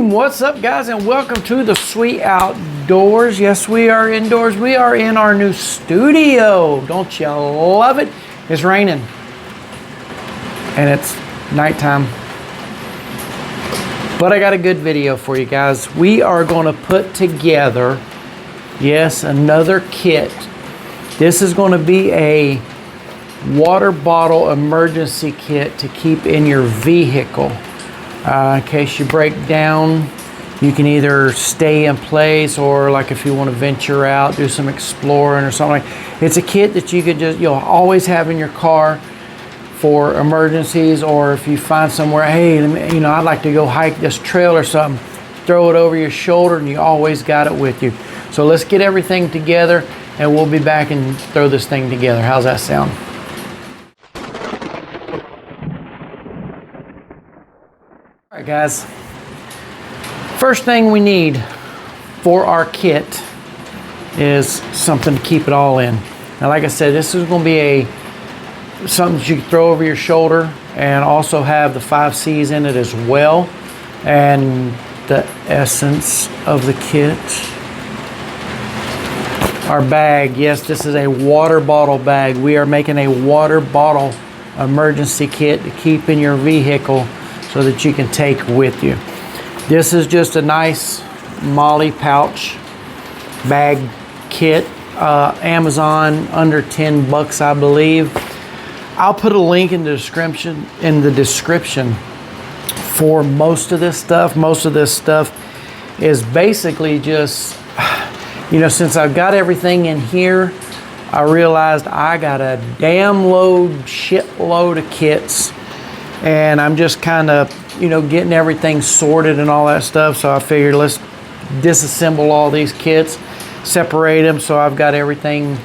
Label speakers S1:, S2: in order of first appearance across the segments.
S1: Boom! What's up, guys, and welcome to the Sweet Outdoors. Yes, we are indoors. We are in our new studio. Don't you love it? It's raining and it's nighttime, but I got a good video for you guys. We are going to put together, yes, another kit. This is going to be a water bottle emergency kit to keep in your vehicle. In case you break down, you can either stay in place, or like if you want to venture out, do some exploring or something. It's a kit that you could you'll always have in your car for emergencies, or if you find somewhere, hey, I'd like to go hike this trail or something, throw it over your shoulder and you always got it with you. So let's get everything together and we'll be back and throw this thing together. How's that sound? All right, guys, first thing we need for our kit is something to keep it all in. Now, like I said, this is going to be something that you can throw over your shoulder and also have the 5 C's in it as well. And the essence of the kit, our bag. Yes, this is a water bottle bag. We are making a water bottle emergency kit to keep in your vehicle so that you can take with you. This is just a nice MOLLE pouch bag kit. Amazon, under 10 bucks, I believe. I'll put a link in the description for most of this stuff. Most of this stuff is basically just, since I've got everything in here, I realized I got a damn shitload of kits. And I'm just kind of, getting everything sorted and all that stuff. So I figured let's disassemble all these kits, separate them so I've got everything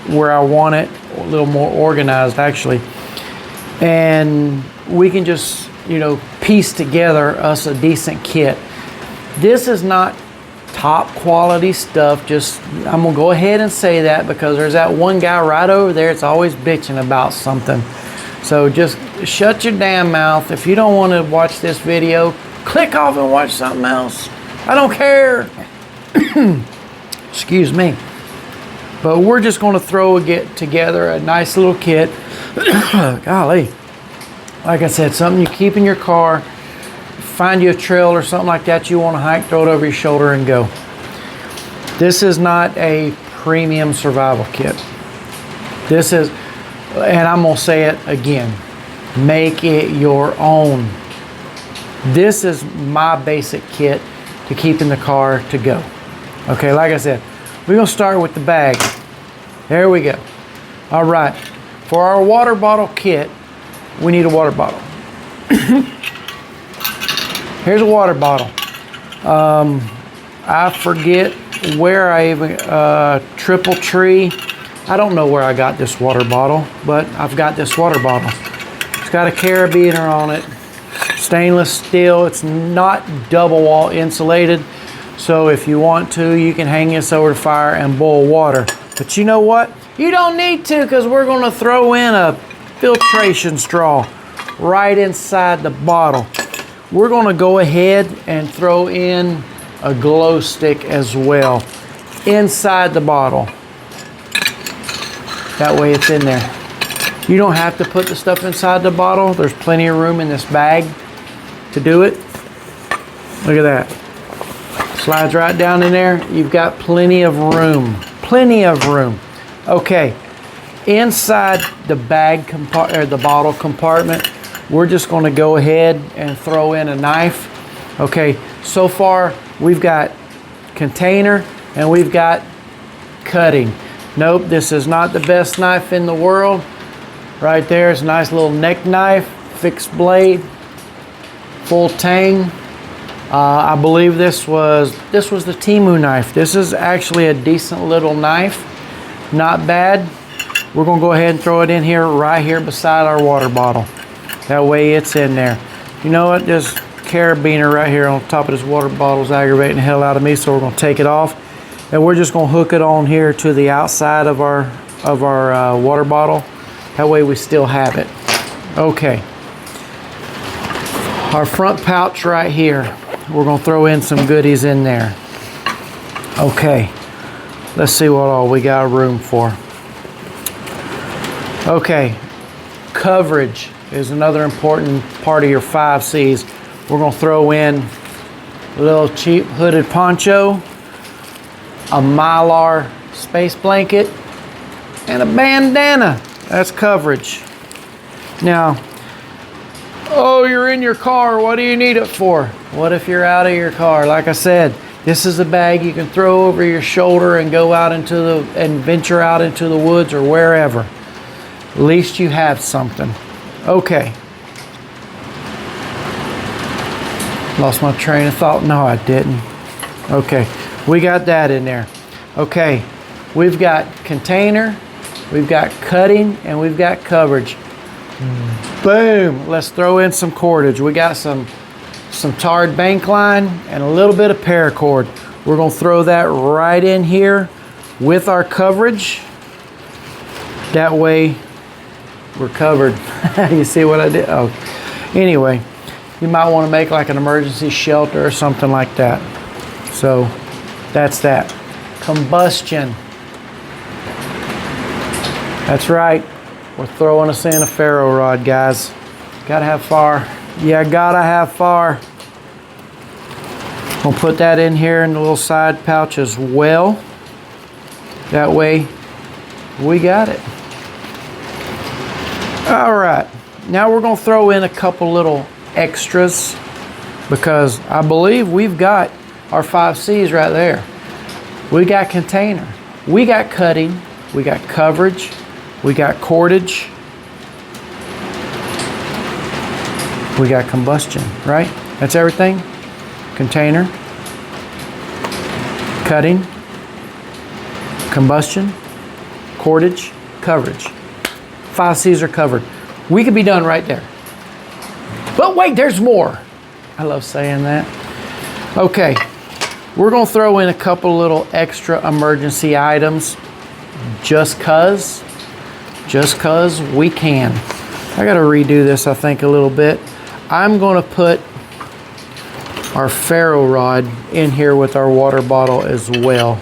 S1: where I want it, a little more organized actually. And we can just, piece together us a decent kit. This is not top quality stuff. I'm gonna go ahead and say that because there's that one guy right over there that's always bitching about something. So just shut your damn mouth. If you don't want to watch this video, click off and watch something else. I don't care. Excuse me. But we're just going to get together a nice little kit. Golly. Like I said, something you keep in your car. Find you a trail or something like that you want to hike, throw it over your shoulder and go. This is not a premium survival kit. This is, and I'm going to say it again, make it your own. This is my basic kit to keep in the car to go. Okay, like I said, we're going to start with the bag. There we go. All right, for our water bottle kit, we need a water bottle. Here's a water bottle. I forget where I even, Triple Tree. I don't know where I got this water bottle, but I've got this water bottle. It's got a carabiner on it, stainless steel. It's not double wall insulated. So if you want to, you can hang this over the fire and boil water. But you know what? You don't need to, because we're going to throw in a filtration straw right inside the bottle. We're going to go ahead and throw in a glow stick as well inside the bottle. That way it's in there. You don't have to put the stuff inside the bottle. There's plenty of room in this bag to do it. Look at that. Slides right down in there. You've got plenty of room. Plenty of room. Okay. Inside the bag compartment, or the bottle compartment, we're just going to go ahead and throw in a knife. Okay. So far, we've got container and we've got cutting. Nope, this is not the best knife in the world. Right there is a nice little neck knife, fixed blade, full tang. I believe this was the Temu knife. This is actually a decent little knife, not bad. We're gonna go ahead and throw it in here, right here beside our water bottle. That way it's in there. You know what? This carabiner right here on top of this water bottle is aggravating the hell out of me, so we're gonna take it off. And we're just going to hook it on here to the outside of our water bottle. That way we still have it. Okay. Our front pouch right here, we're gonna throw in some goodies in there. Okay, let's see what all we got room for. Okay, coverage is another important part of your 5Cs. We're gonna throw in a little cheap hooded poncho, a Mylar space blanket, and a bandana. That's coverage. Now, oh, you're in your car, what do you need it for? What if you're out of your car? Like I said, this is a bag you can throw over your shoulder and go out and venture out into the woods or wherever. At least you have something. Okay. Lost my train of thought. No, I didn't. Okay, we got that in there. Okay, we've got container, we've got cutting, and we've got coverage. Boom, let's throw in some cordage. We got some tarred bank line and a little bit of paracord. We're gonna throw that right in here with our coverage. That way we're covered. You see what I did? Oh, anyway, you might want to make like an emergency shelter or something like that. So that's that. Combustion. That's right. We're throwing us in a ferro rod, guys. Gotta have fire. Yeah, gotta have fire. We'll put that in here in the little side pouch as well. That way we got it. All right, now we're gonna throw in a couple little extras because I believe we've got our 5Cs right there. We got container, we got cutting, we got coverage, we got cordage, we got combustion, right? That's everything. Container, cutting, combustion, cordage, coverage. 5Cs are covered. We could be done right there. But wait, there's more. I love saying that. Okay, we're gonna throw in a couple little extra emergency items just cause we can. I gotta redo this, I think, a little bit. I'm gonna put our ferro rod in here with our water bottle as well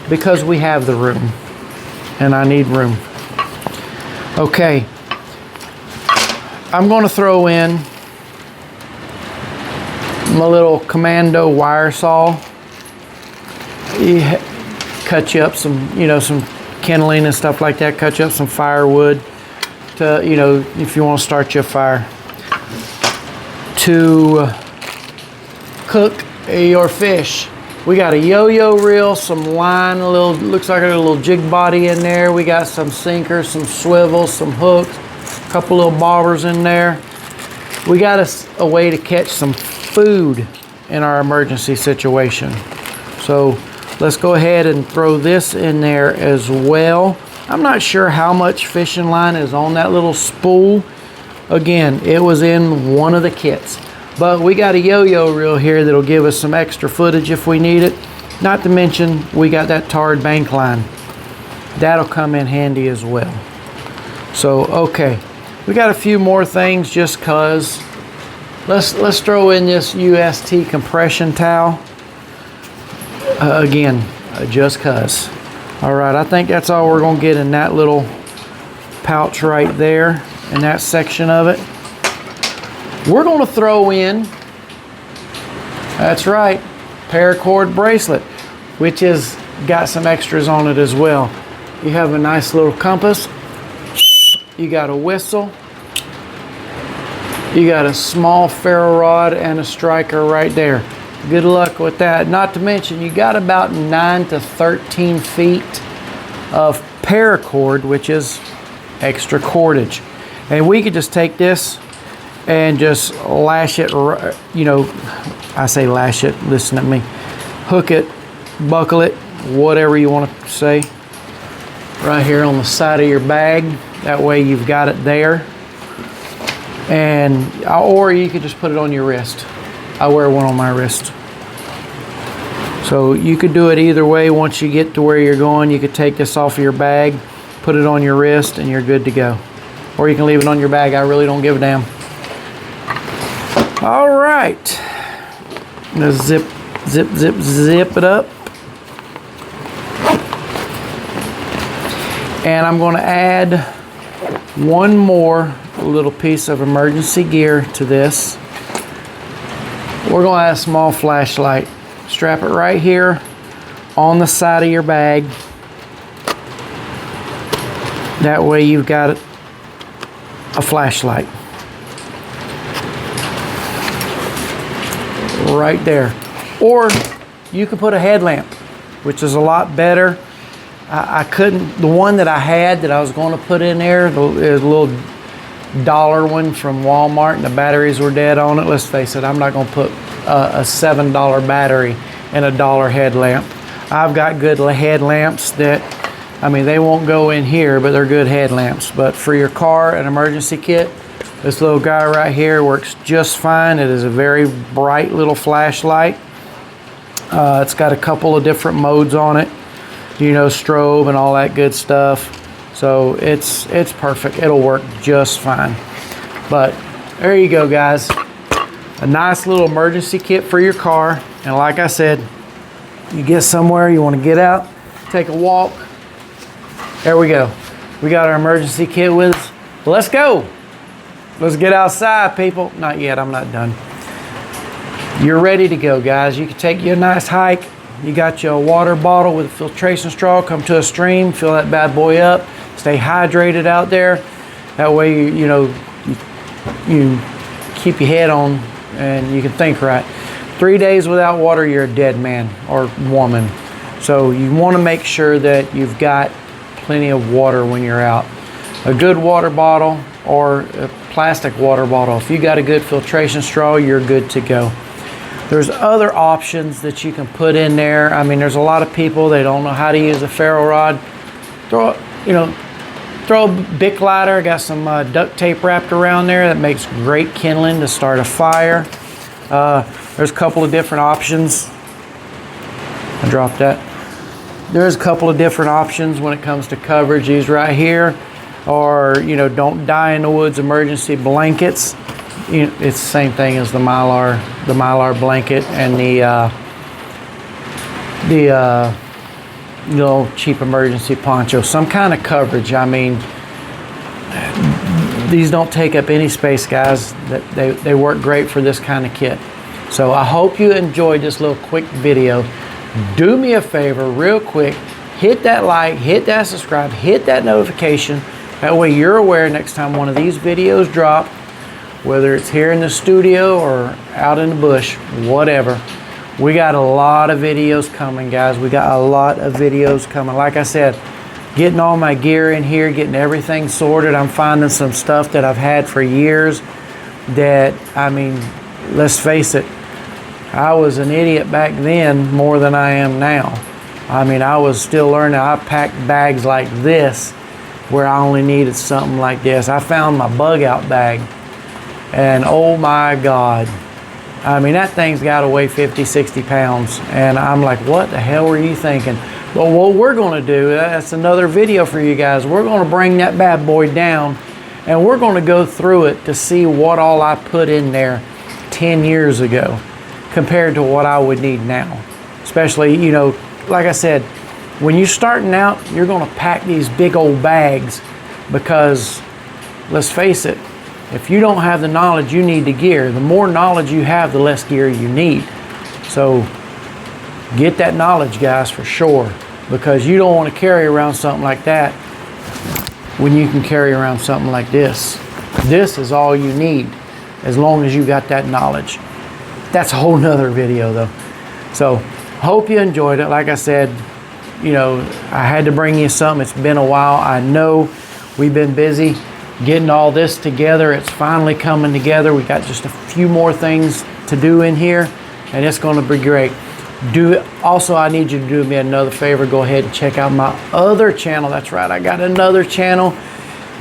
S1: because we have the room and I need room. Okay, I'm gonna throw in my little Commando wire saw. Cut you up some, some kindling and stuff like that, cut you up some firewood to, if you want to start your fire. To cook your fish. We got a yo-yo reel, some line, looks like a little jig body in there. We got some sinkers, some swivels, some hooks, a couple little bobbers in there. We got a way to catch some food in our emergency situation. So let's go ahead and throw this in there as well. I'm not sure how much fishing line is on that little spool. Again, it was in one of the kits. But we got a yo-yo reel here that'll give us some extra footage if we need it. Not to mention, we got that tarred bank line. That'll come in handy as well. So, okay. We got a few more things just cause. Let's throw in this UST compression towel. Again, just cause. All right, I think that's all we're gonna get in that little pouch right there, in that section of it. We're gonna throw in, that's right, paracord bracelet, which has got some extras on it as well. You have a nice little compass, you got a whistle, you got a small ferro rod and a striker right there. Good luck with that. Not to mention, you got about 9 to 13 feet of paracord, which is extra cordage. And we could just take this and just lash it, I say lash it, listen to me. Hook it, buckle it, whatever you want to say, right here on the side of your bag. That way you've got it there. And, or you could just put it on your wrist. I wear one on my wrist. So you could do it either way. Once you get to where you're going, you could take this off of your bag, put it on your wrist, and you're good to go. Or you can leave it on your bag. I really don't give a damn. All right. Let's zip it up. And I'm going to add one more little piece of emergency gear to this. We're going to add a small flashlight. Strap it right here on the side of your bag. That way you've got a flashlight. Right there. Or you could put a headlamp, which is a lot better. I couldn't, the one that I had that I was going to put in there, the little dollar one from Walmart, and the batteries were dead on it. Let's face it, I'm not going to put a $7 battery in a dollar headlamp. I've got good headlamps that, I mean, they won't go in here, but they're good headlamps. But for your car, an emergency kit, this little guy right here works just fine. It is a very bright little flashlight. It's got a couple of different modes on it, you know, strobe and all that good stuff. So it's perfect. It'll work just fine. But there you go, guys. A nice little emergency kit for your car. And like I said, you get somewhere, you want to get out, take a walk. There we go. We got our emergency kit with us. Let's go. Let's get outside, people. Not yet, I'm not done. You're ready to go, guys. You can take you a nice hike. You got your water bottle with a filtration straw. Come to a stream, fill that bad boy up. Stay hydrated out there. That way, you know, you keep your head on and you can think right. 3 days without water, you're a dead man or woman. So you want to make sure that you've got plenty of water when you're out. A good water bottle or a plastic water bottle. If you got a good filtration straw, you're good to go. There's other options that you can put in there. I mean, there's a lot of people, they don't know how to use a ferro rod. Throw a Bic lighter. Got some duct tape wrapped around there that makes great kindling to start a fire. There's a couple of different options. I dropped that. There's a couple of different options when it comes to coverage. These right here, or you know, Don't Die in the Woods emergency blankets. You know, it's the same thing as the Mylar blanket and the little cheap emergency poncho. Some kind of coverage. I mean, these don't take up any space, guys. They work great for this kind of kit. So I hope you enjoyed this little quick video. Do me a favor real quick, hit that like, hit that subscribe, hit that notification. That way you're aware next time one of these videos drop, whether it's here in the studio or out in the bush, whatever. We got a lot of videos coming, guys. We got a lot of videos coming. Like I said, getting all my gear in here, getting everything sorted. I'm finding some stuff that I've had for years that, I mean, let's face it, I was an idiot back then more than I am now. I mean, I was still learning. I packed bags like this where I only needed something like this. I found my bug out bag, and oh my God. I mean, that thing's got to weigh 50, 60 pounds. And I'm like, what the hell were you thinking? Well, what we're going to do, that's another video for you guys. We're going to bring that bad boy down, and we're going to go through it to see what all I put in there 10 years ago compared to what I would need now. Especially, you know, like I said, when you're starting out, you're going to pack these big old bags because, let's face it, if you don't have the knowledge, you need the gear. The more knowledge you have, the less gear you need. So get that knowledge, guys, for sure, because you don't want to carry around something like that when you can carry around something like this. This is all you need as long as you got that knowledge. That's a whole nother video though. So hope you enjoyed it. Like I said, you know, I had to bring you something. It's been a while. I know we've been busy getting all this together. It's finally coming together. We got just a few more things to do in here, and it's going to be great. Also, I need you to do me another favor. Go ahead and check out my other channel. That's right, I got another channel.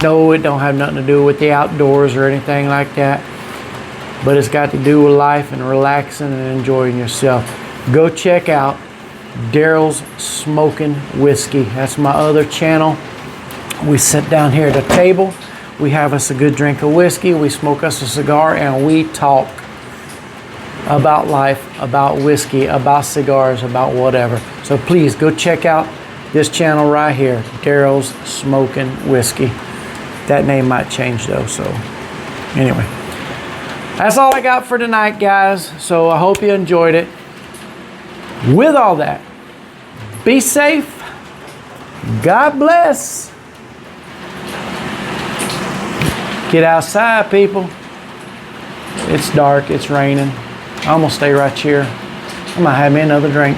S1: No, it don't have nothing to do with the outdoors or anything like that, but it's got to do with life and relaxing and enjoying yourself. Go check out Daryl's Smoking Whiskey. That's my other channel. We sit down here at a table. We have us a good drink of whiskey. We smoke us a cigar and we talk. about life, about whiskey, about cigars, about whatever. So please go check out this channel right here, Daryl's Smoking Whiskey. That name might change though, so anyway. That's all I got for tonight, guys. So I hope you enjoyed it. With all that, be safe. God bless. Get outside, people. It's dark, it's raining. I'm gonna stay right here. I'm gonna have me another drink.